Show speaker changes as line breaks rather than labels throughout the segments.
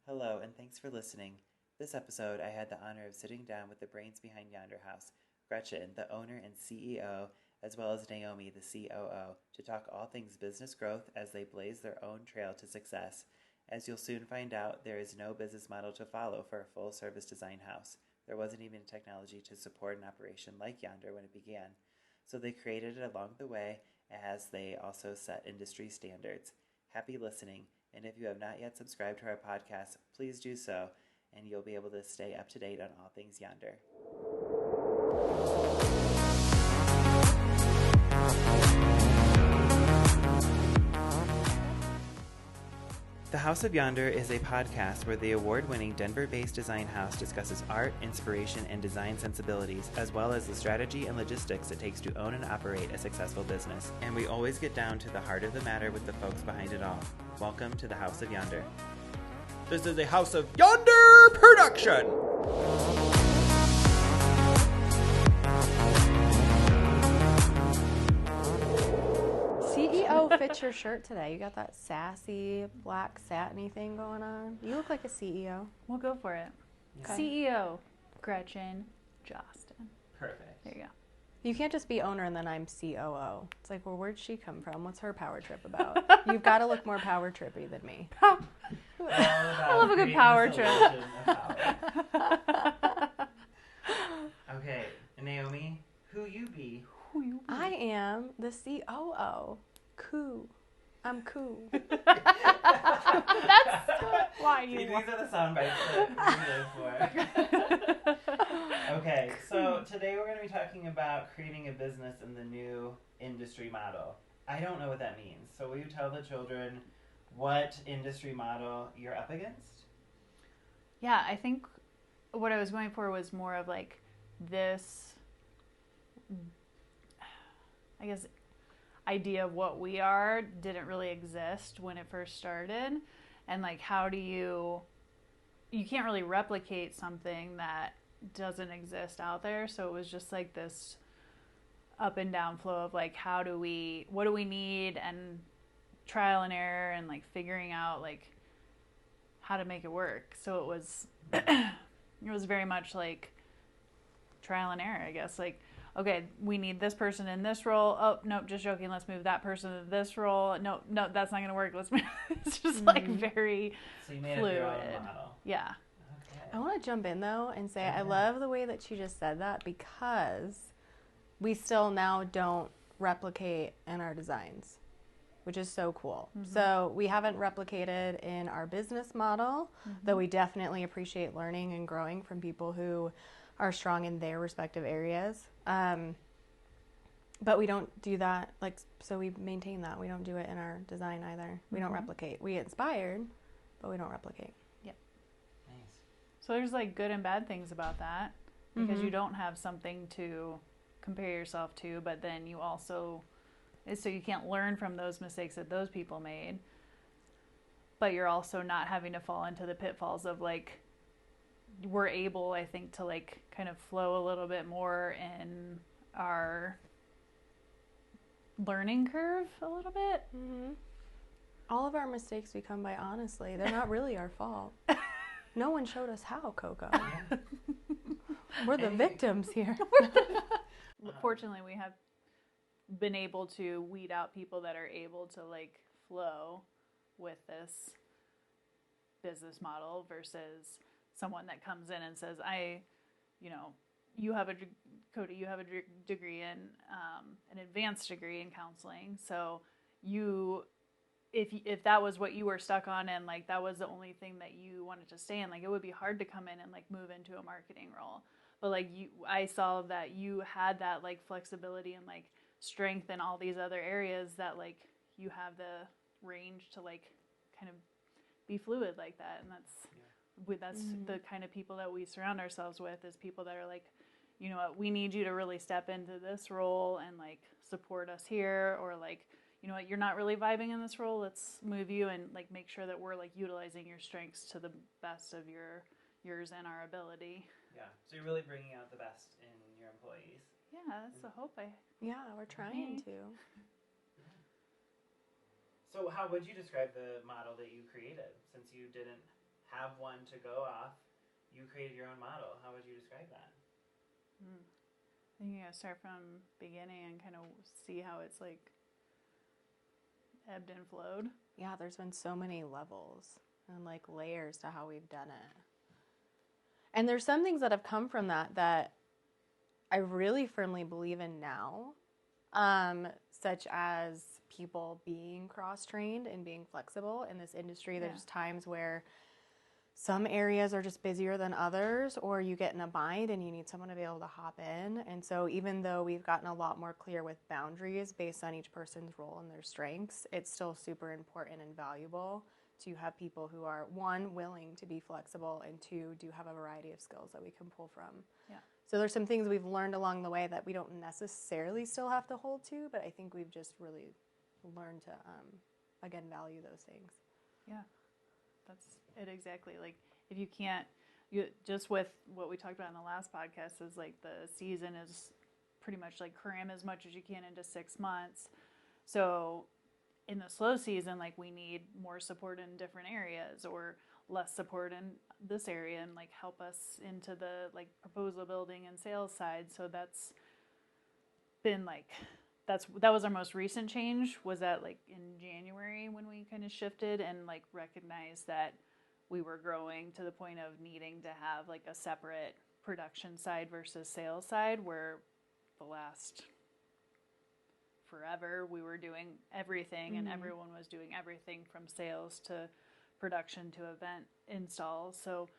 Hello, and thanks for listening. This episode, I had the honor of sitting down with the brains behind Yonder House, Gretchen, the owner and CEO, as well as Naomi, the COO, to talk all things business growth as they blaze their own trail to success. As you'll soon find out, there is no business model to follow for a full-service design house. There wasn't even technology to support an operation like Yonder when it began. So they created it along the way as they also set industry standards. Happy listening. And if you have not yet subscribed to our podcast, please do so, and you'll be able to stay up to date on all things Yonder. The House of Yonder is a podcast where the award-winning Denver-based design house discusses art, inspiration, and design sensibilities, as well as the strategy and logistics it takes to own and operate a successful business. And we always get down to the heart of the matter with the folks behind it all. Welcome to the House of Yonder.
This is a House of Yonder production!
CEO fits your shirt today. You got that sassy black satiny thing going on. You look like a CEO.
We'll go for it.
Okay.
CEO, Gretchen Jostin.
Perfect.
There you go.
You can't just be owner and then I'm COO. It's like, well, where'd she come from? What's her power trip about? You've got to look more power trippy than me.
I love a good power trip.
Okay, Naomi, who you be?
I am the COO. Cool. I'm cool.
That's why
See,
you
these are the sound bites that we live for. Okay, so today we're going to be talking about creating a business in the new industry model. I don't know what that means, so will you tell the children what industry model you're up against?
Yeah, I think what I was going for was more of like this, I guess, idea of what we are didn't really exist when it first started. And like, how do you can't really replicate something that doesn't exist out there. So it was just like this up and down flow of like, what do we need, and trial and error, and like figuring out like how to make it work. So it was, it was very much like trial and error, I guess. Like, okay, we need this person in this role. Oh, nope, just joking. Let's move that person to this role. No, that's not going to work. Let's move. It's just like very
So you made
fluid.
it your own model.
Yeah.
Okay.
I want to jump in though and say I love the way that she just said that, because we still now don't replicate in our designs, which is so cool.
Mm-hmm.
So we haven't replicated in our business model, though we definitely appreciate learning and growing from people who are strong in their respective areas. But we don't do that, like, so we maintain that. We don't do it in our design either. We don't replicate. We inspired, but we don't replicate.
Nice.
So there's like good and bad things about that, because you don't have something to compare yourself to, but then you also, so you can't learn from those mistakes that those people made, but you're also not having to fall into the pitfalls of like, we're able, I think, to like kind of flow a little bit more in our learning curve a little bit.
All of our mistakes we come by honestly. They're not really our fault. No one showed us how, Coco. We're the victims here.
Fortunately, we have been able to weed out people that are able to like flow with this business model versus someone that comes in and says, you have a Cody, you have a degree in an advanced degree in counseling. So if that was what you were stuck on, and like that was the only thing that you wanted to stay in, like it would be hard to come in and like move into a marketing role. But like I saw that you had that like flexibility and like strength in all these other areas, that like you have the range to like kind of be fluid like that. And that's the kind of people that we surround ourselves with, is people that are like, you know what, we need you to really step into this role and like support us here, or like, you know what, you're not really vibing in this role, let's move you and like make sure that we're like utilizing your strengths to the best of yours and our ability.
Yeah, so you're really bringing out the best in your employees.
Yeah, that's the hope.
Yeah, we're trying to.
So how would you describe the model that you created, since you didn't have one to go off. You created your own model. How would you describe that?
I think you gotta start from beginning and kind of see how it's like ebbed and flowed.
Yeah, there's been so many levels and like layers to how we've done it. And there's some things that have come from that I really firmly believe in now, such as people being cross-trained and being flexible in this industry. There's times where some areas are just busier than others, or you get in a bind and you need someone to be able to hop in. And so even though we've gotten a lot more clear with boundaries based on each person's role and their strengths, it's still super important and valuable to have people who are, one, willing to be flexible, and two, do have a variety of skills that we can pull from.
Yeah.
So there's some things we've learned along the way that we don't necessarily still have to hold to, but I think we've just really learned to, again, value those things.
Yeah, that's it exactly. Like, if you can't, you just with what we talked about in the last podcast is like the season is pretty much like cram as much as you can into 6 months. So in the slow season, like, we need more support in different areas or less support in this area, and like help us into the like proposal building and sales side. So that's been like, that was our most recent change, was that like in January when we kind of shifted and like recognized that we were growing to the point of needing to have like a separate production side versus sales side, where the last forever we were doing everything and everyone was doing everything from sales to production to event installs. So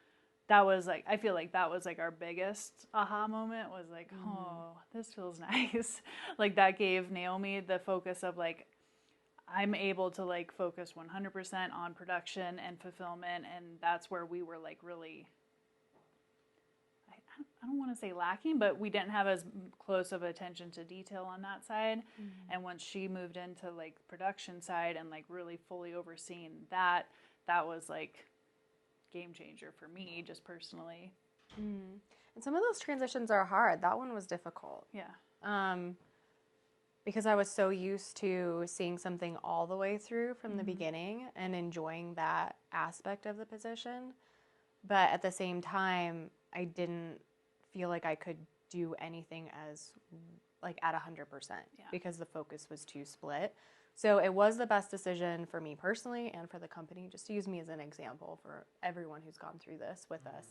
that was like, I feel like that was like our biggest aha moment, was like, oh, this feels nice. Like, that gave Naomi the focus of like, I'm able to like focus 100% on production and fulfillment, and that's where we were like really, I don't want to say lacking, but we didn't have as close of attention to detail on that side. And once she moved into like production side and like really fully overseeing that, that was like game changer for me, just personally.
And some of those transitions are hard. That one was difficult.
Yeah.
Because I was so used to seeing something all the way through from the beginning and enjoying that aspect of the position. But at the same time, I didn't feel like I could do anything as like at 100% because the focus was too split. So it was the best decision for me personally and for the company, just to use me as an example for everyone who's gone through this with us.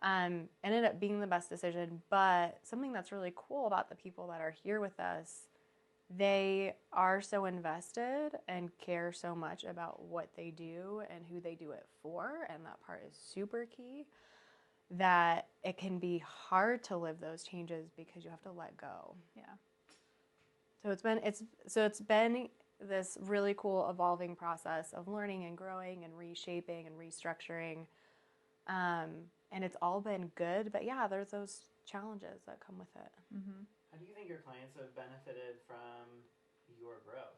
Ended up being the best decision, but something that's really cool about the people that are here with us, they are so invested and care so much about what they do and who they do it for, and that part is super key, that it can be hard to live those changes because you have to let go.
Yeah.
So it's been this really cool evolving process of learning and growing and reshaping and restructuring. And it's all been good, but yeah, there's those challenges that come with it.
How do you think your clients have benefited from your growth?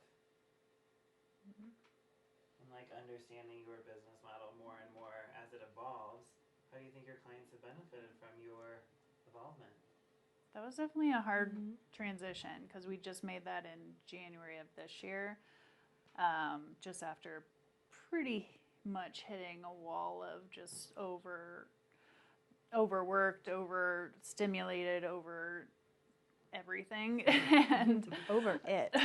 And like understanding your business model more and more as it evolves, how do you think your clients have benefited from your involvement?
That was definitely a hard transition, because we just made that in January of this year, just after pretty much hitting a wall of just overworked, overstimulated, over everything, and
Over it.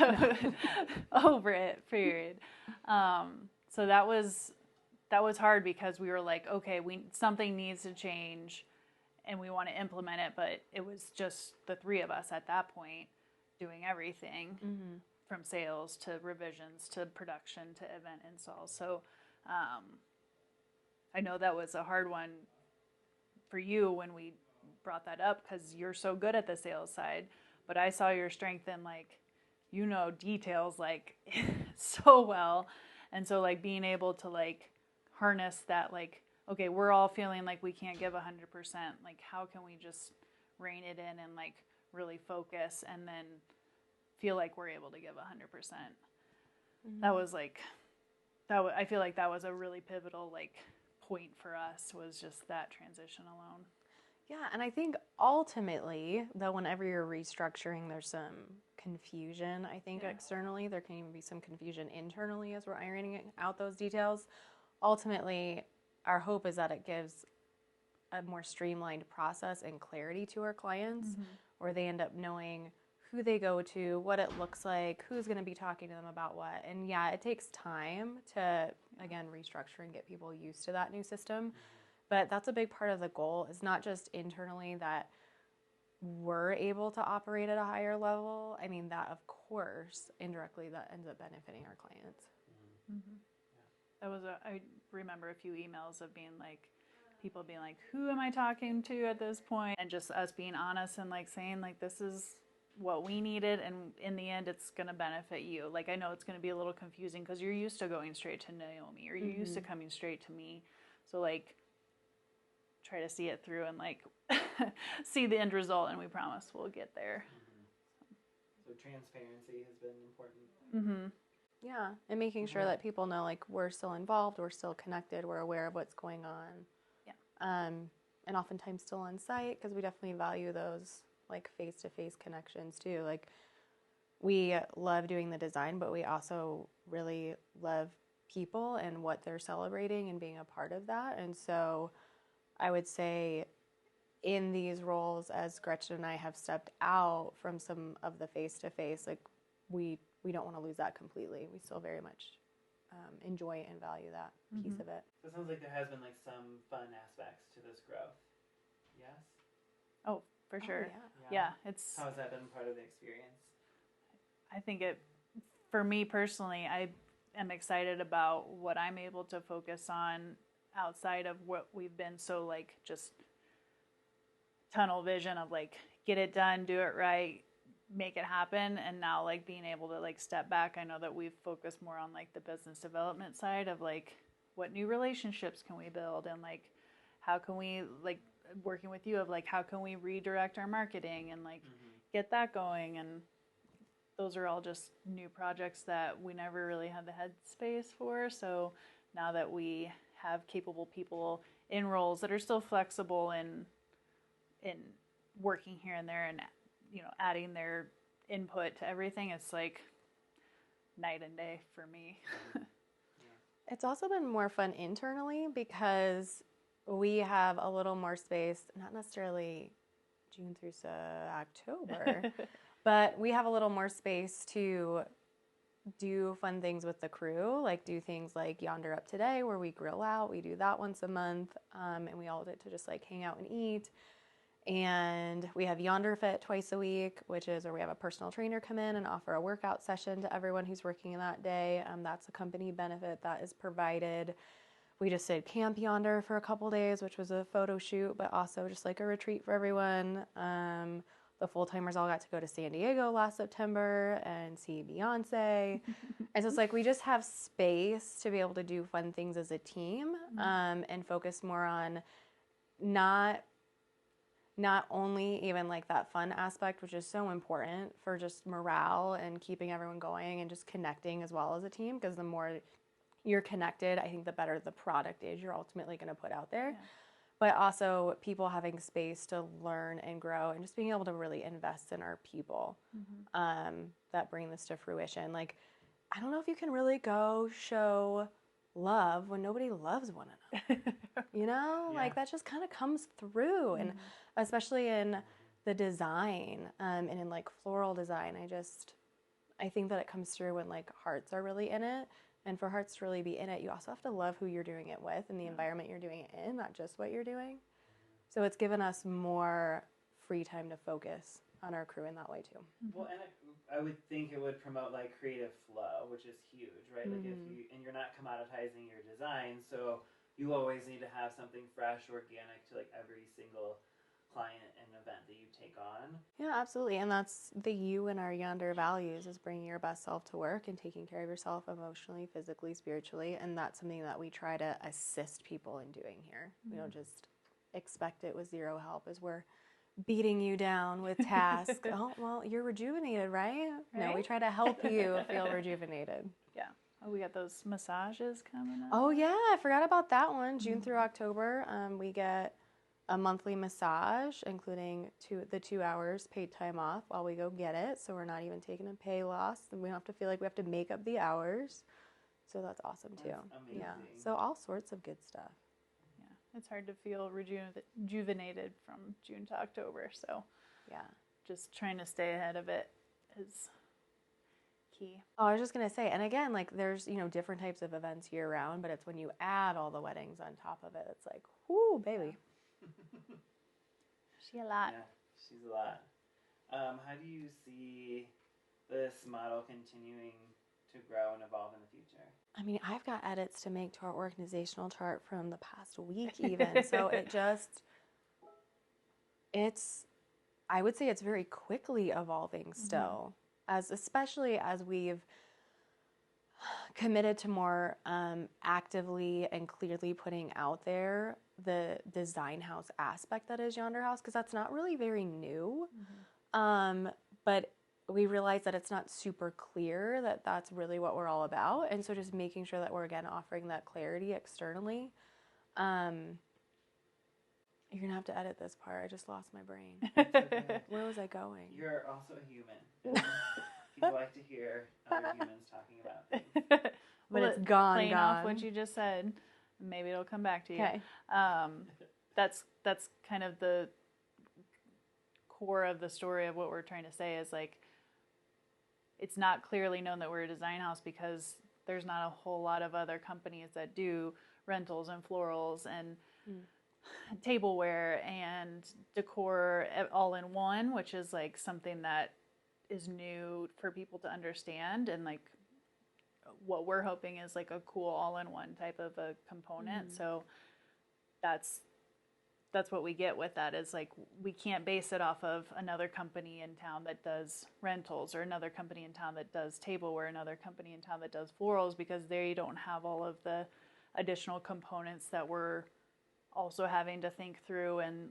over it, period. So that was hard, because we were like, okay, something needs to change and we want to implement it, but it was just the three of us at that point doing everything from sales to revisions to production to event installs. So I know that was a hard one for you when we brought that up, because you're so good at the sales side, but I saw your strength in like, details like so well. And so like being able to like harness that, like, okay, we're all feeling like we can't give 100%. Like, how can we just rein it in and like really focus and then feel like we're able to give 100%? That was like, I feel like that was a really pivotal like point for us, was just that transition alone.
Yeah, and I think ultimately, though, whenever you're restructuring, there's some confusion, I think, externally. There can even be some confusion internally as we're ironing out those details. Ultimately, our hope is that it gives a more streamlined process and clarity to our clients, where they end up knowing who they go to, what it looks like, who's going to be talking to them about what. And yeah, it takes time to, again, restructure and get people used to that new system. But that's a big part of the goal, is not just internally that we're able to operate at a higher level. I mean, that, of course, indirectly, that ends up benefiting our clients.
That was I remember a few emails of being like, people being like, who am I talking to at this point? And just us being honest and like saying like, this is what we needed, and in the end it's going to benefit you. Like, I know it's going to be a little confusing because you're used to going straight to Naomi, or you're used to coming straight to me. So like, try to see it through and like see the end result, and we promise we'll get there.
So transparency has been important.
Yeah, and making sure that people know like we're still involved, we're still connected, we're aware of what's going on. Yeah. And oftentimes still on site, because we definitely value those like face-to-face connections too. Like, we love doing the design, but we also really love people and what they're celebrating and being a part of that. And so I would say in these roles, as Gretchen and I have stepped out from some of the face-to-face, like we don't want to lose that completely. We still very much enjoy and value that piece of it.
So it sounds like there has been like some fun aspects to this growth. Yes?
Oh, for sure.
Yeah.
It's,
How has that been part of the experience?
I think for me personally, I am excited about what I'm able to focus on outside of what we've been so like just tunnel vision of like, get it done, do it right, make it happen. And now like being able to like step back, I know that we've focused more on like the business development side of like, what new relationships can we build, and like how can we, like working with you of like, how can we redirect our marketing and like get that going. And those are all just new projects that we never really had the headspace for. So now that we have capable people in roles that are still flexible in working here and there, and you know, adding their input to everything, it's like night and day for me.
It's also been more fun internally because we have a little more space, not necessarily June through October, but we have a little more space to do fun things with the crew, like do things like Yonder Up Today, where we grill out. We do that once a month, and we all get to just like hang out and eat. And we have Yonder Fit twice a week, which is where we have a personal trainer come in and offer a workout session to everyone who's working in that day. That's a company benefit that is provided. We just did Camp Yonder for a couple days, which was a photo shoot, but also just like a retreat for everyone. The full-timers all got to go to San Diego last September and see Beyonce. And so it's like we just have space to be able to do fun things as a team, and focus more on not only even like that fun aspect, which is so important for just morale and keeping everyone going and just connecting as well as a team, because the more you're connected, I think the better the product is you're ultimately going to put out there. Yeah. But also people having space to learn and grow, and just being able to really invest in our people that bring this to fruition. Like, I don't know if you can really go show love when nobody loves one another. You know, like that just kind of comes through, and especially in the design and in like floral design, I think that it comes through when like hearts are really in it. And for hearts to really be in it, you also have to love who you're doing it with and the environment you're doing it in, not just what you're doing. So it's given us more free time to focus on our crew in that way too.
Well, and I would think it would promote like creative flow, which is huge, right? Like and you're not commoditizing your design, so you always need to have something fresh, organic to like every single client and event that you take on.
Yeah, absolutely. And that's the you in our Yonder Values, is bringing your best self to work and taking care of yourself emotionally, physically, spiritually. And that's something that we try to assist people in doing here. We don't just expect it with zero help as we're beating you down with tasks. Oh, well, you're rejuvenated, right? No, we try to help you feel rejuvenated.
Yeah. Oh, we got those massages coming up.
Oh, yeah. I forgot about that one. June through October, we get a monthly massage, including the 2 hours paid time off while we go get it. So we're not even taking a pay loss, and we don't have to feel like we have to make up the hours. So that's awesome too.
That's amazing.
Yeah. So all sorts of good stuff.
It's hard to feel rejuvenated from June to October. So
Yeah.
just trying to stay ahead of it is key.
Oh, I was just going to say, and again, like there's, different types of events year round, but it's when you add all the weddings on top of it, it's like, whoo, baby.
She a lot.
Yeah, she's a lot. How do you see this model continuing to grow and evolve in the future?
I mean, I've got edits to make to our organizational chart from the past week even. So I would say it's very quickly evolving still, especially as we've committed to more actively and clearly putting out there the design house aspect that is Yonder House, because that's not really very new. But we realize that it's not super clear that that's really what we're all about. And so just making sure that we're, again, offering that clarity externally. You're going to have to edit this part. I just lost my brain.
Okay.
Where was I going?
You're also a human. People like to hear other humans talking about things.
But it's gone.
Playing off what you just said, maybe it'll come back to you.
Okay.
That's kind of the core of the story of what we're trying to say is like, it's not clearly known that we're a design house because there's not a whole lot of other companies that do rentals and florals and tableware and decor all in one, which is like something that is new for people to understand. And like what we're hoping is like a cool all-in-one type of a component. So that's what we get with that is like we can't base it off of another company in town that does rentals or another company in town that does tableware, another company in town that does florals, because they don't have all of the additional components that we're also having to think through and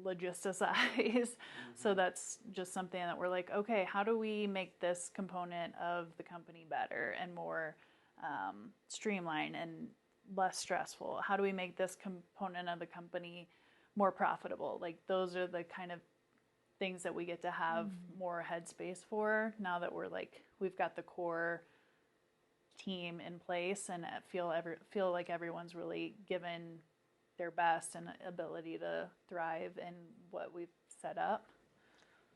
logisticize. So that's just something that we're like, okay, how do we make this component of the company better and more streamlined and less stressful? How do we make this component of the company more profitable? Like those are the kind of things that we get to have more headspace for now that we've got the core team in place and feel like everyone's really given their best and ability to thrive in what we've set up.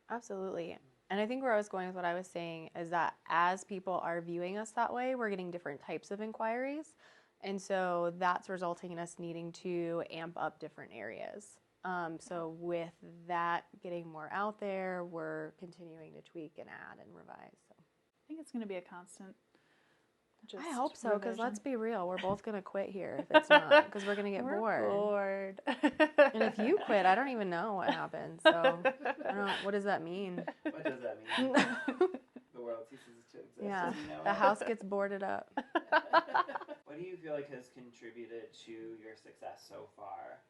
Absolutely. And I think where I was going with what I was saying is that as people are viewing us that way, we're getting different types of inquiries. And so that's resulting in us needing to amp up different areas. So with that getting more out there, we're continuing to tweak and add and revise. So
I think it's going to be a constant.
I hope so, because let's be real, we're both going to quit here if it's not, because we're going to get
bored.
And if you quit, I don't even know what happens. So what does that mean?
What does that mean? The world ceases to exist.
Yeah, the house gets boarded up.
What do you feel like has contributed to your success so far,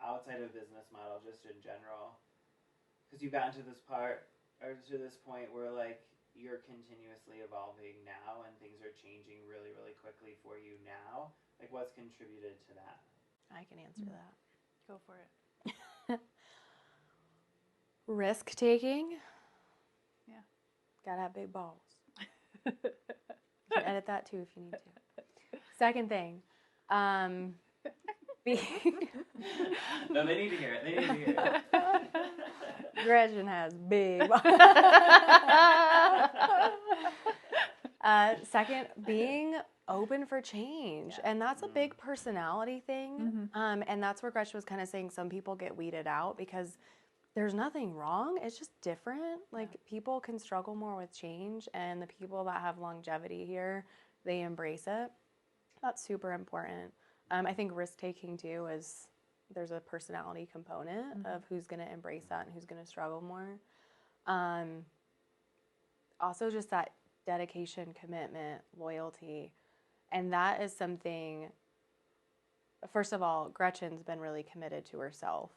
outside of business model, just in general? Because you've gotten to this point where like you're continuously evolving now and things are changing really, really quickly for you now. Like what's contributed to that?
I can answer that.
Go for it.
Risk taking.
Yeah.
Gotta have big balls. You can edit that too if you need to. Second thing.
No, they need to hear it.
Gretchen has big second, being open for change. And that's a big personality thing. And that's where Gretchen was kind of saying some people get weeded out because there's nothing wrong. It's just different. Like people can struggle more with change, and the people that have longevity here, they embrace it. That's super important. I think risk taking too is there's a personality component of who's going to embrace that and who's going to struggle more. Also just that dedication, commitment, loyalty. And that is something, first of all, Gretchen's been really committed to herself,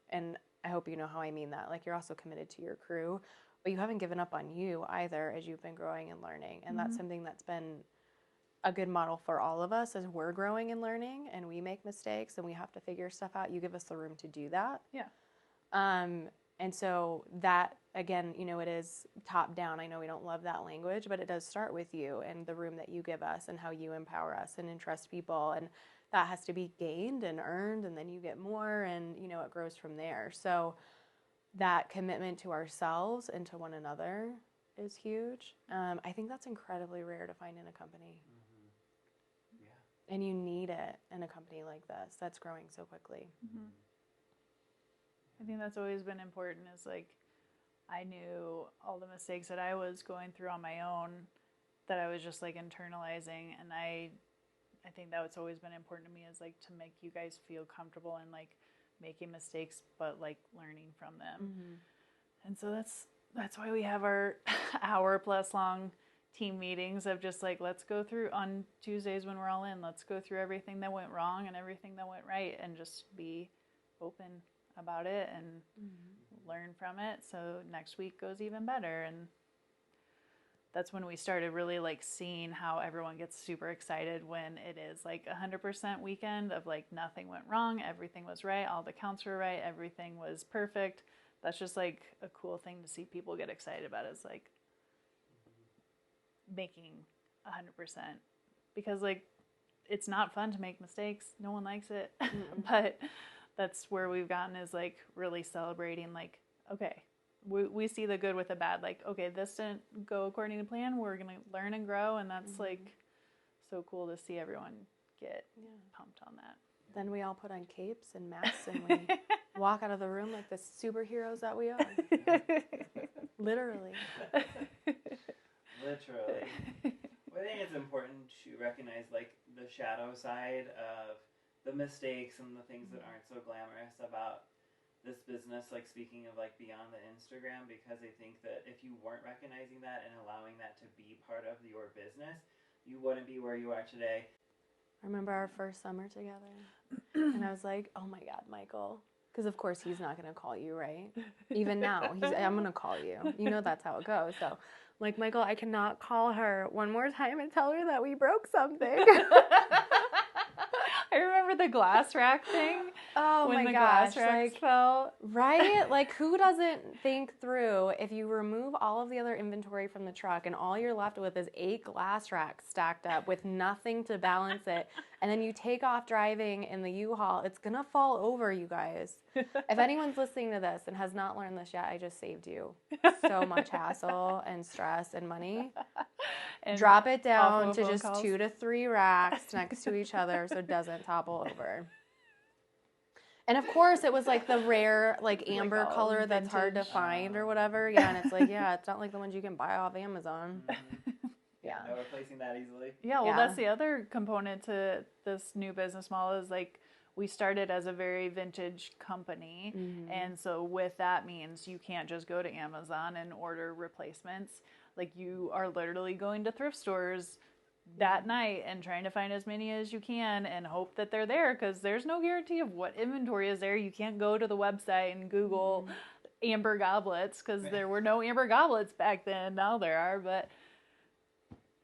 and I hope you know how I mean that. Like, you're also committed to your crew, but you haven't given up on you either as you've been growing and learning. And that's something that's been a good model for all of us as we're growing and learning and we make mistakes and we have to figure stuff out. You give us the room to do that.
Yeah.
And so that, again, it is top down. I know we don't love that language, but it does start with you and the room that you give us and how you empower us and entrust people. And that has to be gained and earned, and then you get more, and you know, it grows from there. So that commitment to ourselves and to one another is huge. I think that's incredibly rare to find in a company. Yeah. And you need it in a company like this that's growing so quickly.
I think that's always been important, is like, I knew all the mistakes that I was going through on my own that I was just like internalizing, and I think that what's always been important to me is like to make you guys feel comfortable and like making mistakes, but like learning from them. And so that's why we have our hour plus long team meetings of just like, let's go through on Tuesdays when we're all in, let's go through everything that went wrong and everything that went right, and just be open about it and learn from it, so next week goes even better. And that's when we started really like seeing how everyone gets super excited when it is like 100% weekend of like nothing went wrong, everything was right, all the counts were right, everything was perfect. That's just like a cool thing to see people get excited about, is like making 100%, because like it's not fun to make mistakes, no one likes it. But that's where we've gotten, is like really celebrating like, okay, we see the good with the bad. Like, okay, this didn't go according to plan. We're going to learn and grow. And that's like so cool to see everyone get pumped on that.
Then we all put on capes and masks and we walk out of the room like the superheroes that we are. Literally.
Literally. Well, I think it's important to recognize like the shadow side of the mistakes and the things that aren't so glamorous about this business, like speaking of like beyond the Instagram, because I think that if you weren't recognizing that and allowing that to be part of your business, you wouldn't be where you are today.
I remember our first summer together, and I was like, oh my God, Michael. Because of course he's not going to call you, right? Even now, I'm going to call you. You know that's how it goes. So I'm like, Michael, I cannot call her one more time and tell her that we broke something.
I remember the glass rack thing.
Oh
when
my
the
gosh,
glass racks
like,
fell.
Right? Like, who doesn't think through, if you remove all of the other inventory from the truck and all you're left with is 8 glass racks stacked up with nothing to balance it, and then you take off driving in the U-Haul, it's gonna fall over, you guys. If anyone's listening to this and has not learned this yet, I just saved you so much hassle and stress and money. And drop it down to just 2 to 3 racks next to each other so it doesn't topple over. And of course, it was like the rare, like amber
like
color
vintage.
that's hard to find or whatever. Yeah, and it's like, yeah, it's not like the ones you can buy off Amazon. Yeah.
No replacing that easily.
Yeah, well, that's the other component to this new business model, is like, we started as a very vintage company. And so with that means you can't just go to Amazon and order replacements. Like, you are literally going to thrift stores that night and trying to find as many as you can and hope that they're there, because there's no guarantee of what inventory is there. You can't go to the website and Google amber goblets, because there were no amber goblets back then. Now there are, but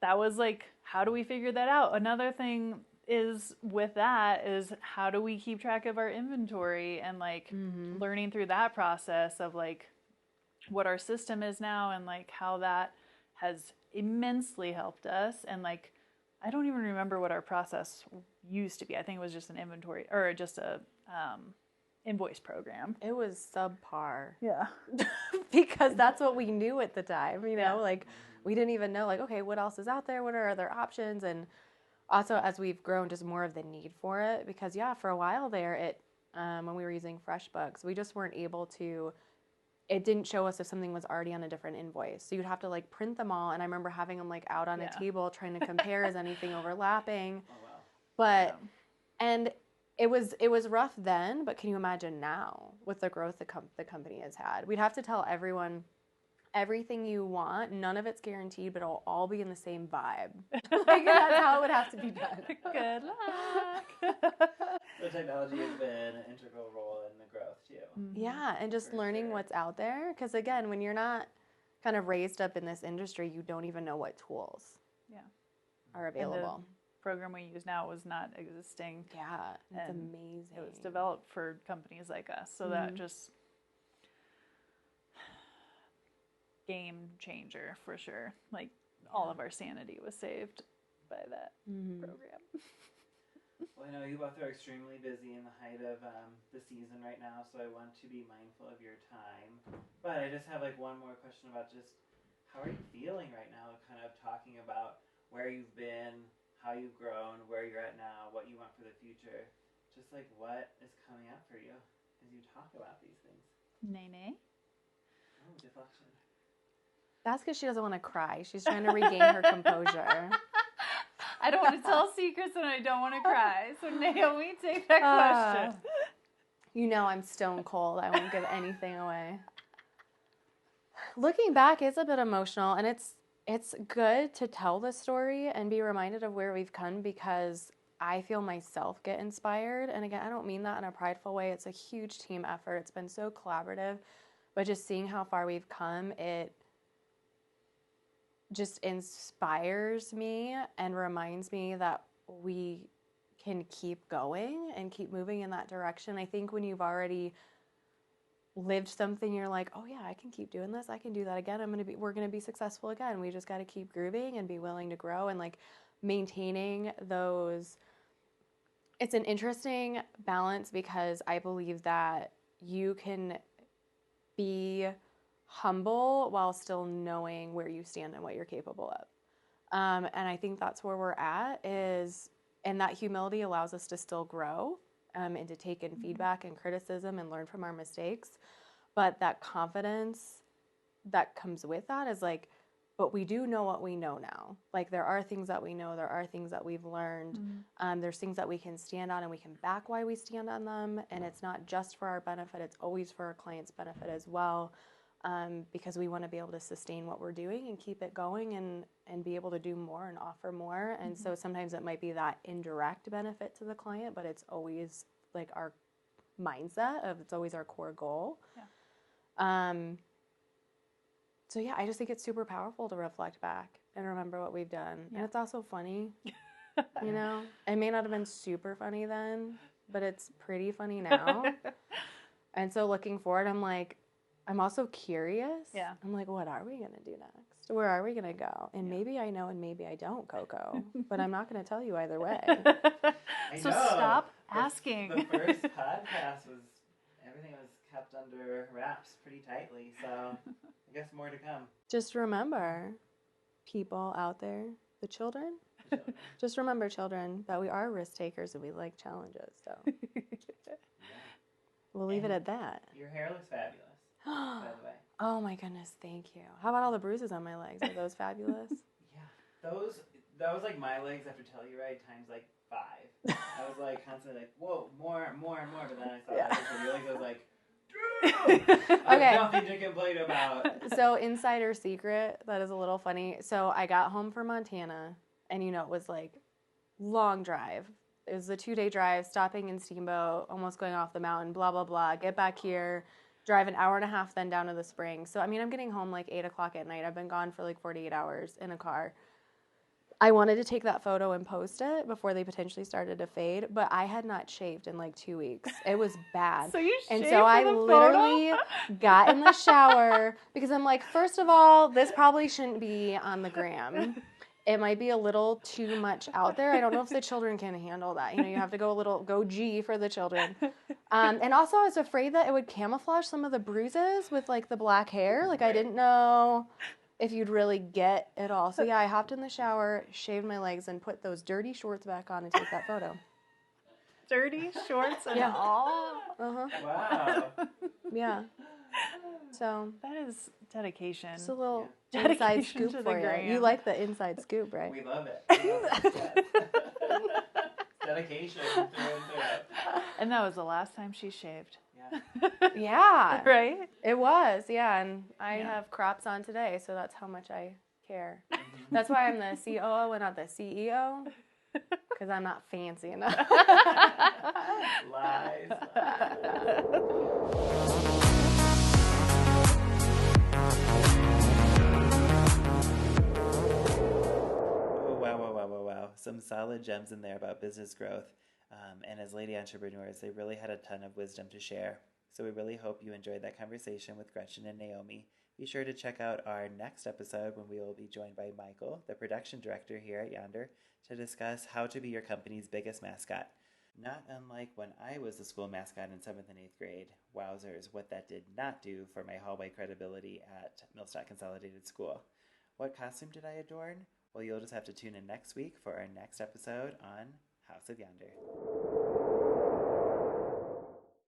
that was like, how do we figure that out? Another thing is with that is, how do we keep track of our inventory, and like learning through that process of like what our system is now, and like how that has immensely helped us. And like, I don't even remember what our process used to be. I think it was just an inventory, or just a invoice program.
It was subpar.
Yeah.
Because that's what we knew at the time, you know, like we didn't even know like, okay, what else is out there? What are other options? And also, as we've grown, just more of the need for it, because for a while there, when we were using FreshBooks, we just weren't able to, it didn't show us if something was already on a different invoice. So you'd have to like print them all. And I remember having them like out on a table trying to compare, is anything overlapping? Oh, wow. But, and it was rough then, but can you imagine now with the growth the company has had? We'd have to tell everyone everything you want. None of it's guaranteed, but it'll all be in the same vibe. Like, that's how it would have to be done.
Good luck.
So technology has been an integral role in the growth too.
Yeah, and just learning what's out there. Because again, when you're not kind of raised up in this industry, you don't even know what tools are available.
The program we use now was not existing.
Yeah, it's amazing.
It was developed for companies like us, so that just game changer for sure. Like, all of our sanity was saved by that program.
Well, I know you both are extremely busy in the height of the season right now, so I want to be mindful of your time. But I just have like one more question about just how are you feeling right now, kind of talking about where you've been, how you've grown, where you're at now, what you want for the future. Just like what is coming up for you as you talk about these things.
Nene.
Oh, deflection.
That's because she doesn't want to cry. She's trying to regain her composure.
I don't want to tell secrets and I don't want to cry. So Naomi, take that question.
You know I'm stone cold. I won't give anything away. Looking back, it's a bit emotional, and it's good to tell the story and be reminded of where we've come, because I feel myself get inspired. And again, I don't mean that in a prideful way. It's a huge team effort. It's been so collaborative, but just seeing how far we've come, it just inspires me and reminds me that we can keep going and keep moving in that direction. I think when you've already lived something, you're like, oh yeah, I can keep doing this. I can do that again. We're going to be successful again. We just got to keep grooving and be willing to grow, and like maintaining those. It's an interesting balance, because I believe that you can be humble while still knowing where you stand and what you're capable of. And I think that's where we're at, and that humility allows us to still grow, and to take in feedback and criticism and learn from our mistakes. But that confidence that comes with that is like, but we do know what we know now. Like, there are things that we know, there are things that we've learned. There's things that we can stand on, and we can back why we stand on them. And it's not just for our benefit, it's always for our clients' benefit as well. Because we want to be able to sustain what we're doing and keep it going, and be able to do more and offer more. And so sometimes it might be that indirect benefit to the client, but it's always like our mindset of, it's always our core goal.
Yeah.
So yeah, I just think it's super powerful to reflect back and remember what we've done.
Yeah.
And it's also funny, you know, it may not have been super funny then, but it's pretty funny now. And so looking forward, I'm also curious.
Yeah.
I'm like, what are we going to do next? Where are we going to go? And maybe I know and maybe I don't, Coco. But I'm not going to tell you either way.
So stop asking.
The first podcast everything was kept under wraps pretty tightly. So I guess more to come.
Just remember, people out there, the children, just remember, children, that we are risk takers and we like challenges. So we'll leave it at that.
Your hair looks fabulous. By the way.
Oh my goodness, thank you. How about all the bruises on my legs? Are those fabulous?
Yeah. That was like my legs after Telluride times like 5. I was like constantly like, whoa, more. But then I saw that for your legs, I was like,
okay.
Nothing to complain about.
So insider secret, that is a little funny. So I got home from Montana, and it was like long drive. It was a 2-day drive, stopping in Steamboat, almost going off the mountain, blah, blah, blah. Get back here. Drive an hour and a half then down to the Springs. So, I'm getting home like 8 o'clock at night. I've been gone for like 48 hours in a car. I wanted to take that photo and post it before they potentially started to fade, but I had not shaved in like 2 weeks. It was bad.
So you shaved
And so I
for the
literally
photo?
got in the shower because I'm like, first of all, this probably shouldn't be on the gram. It might be a little too much out there. I don't know if the children can handle that. You have to go G for the children. And also I was afraid that it would camouflage some of the bruises with like the black hair. Like I didn't know if you'd really get it all. So yeah, I hopped in the shower, shaved my legs, and put those dirty shorts back on to take that photo.
Dirty shorts and all?
Uh-huh.
Wow.
Yeah. So
that is dedication.
Just a little
Yeah.
inside
Dedication
scoop
to the
for you.
gram.
You like the inside scoop, right?
We love it. Yes. Dedication through and through.
And that was the last time she shaved.
Yeah.
Yeah.
Right?
It was, yeah. And I
Yeah.
have crops on today, so that's how much I care. That's why I'm the COO and not the CEO, because I'm not fancy enough.
Lies. Wow. Some solid gems in there about business growth. And as lady entrepreneurs, they really had a ton of wisdom to share. So we really hope you enjoyed that conversation with Gretchen and Naomi. Be sure to check out our next episode when we will be joined by Michael, the production director here at Yonder, to discuss how to be your company's biggest mascot. Not unlike when I was the school mascot in 7th and 8th grade. Wowzers, what that did not do for my hallway credibility at Millstock Consolidated School. What costume did I adorn? Well, you'll just have to tune in next week for our next episode on House of Yonder.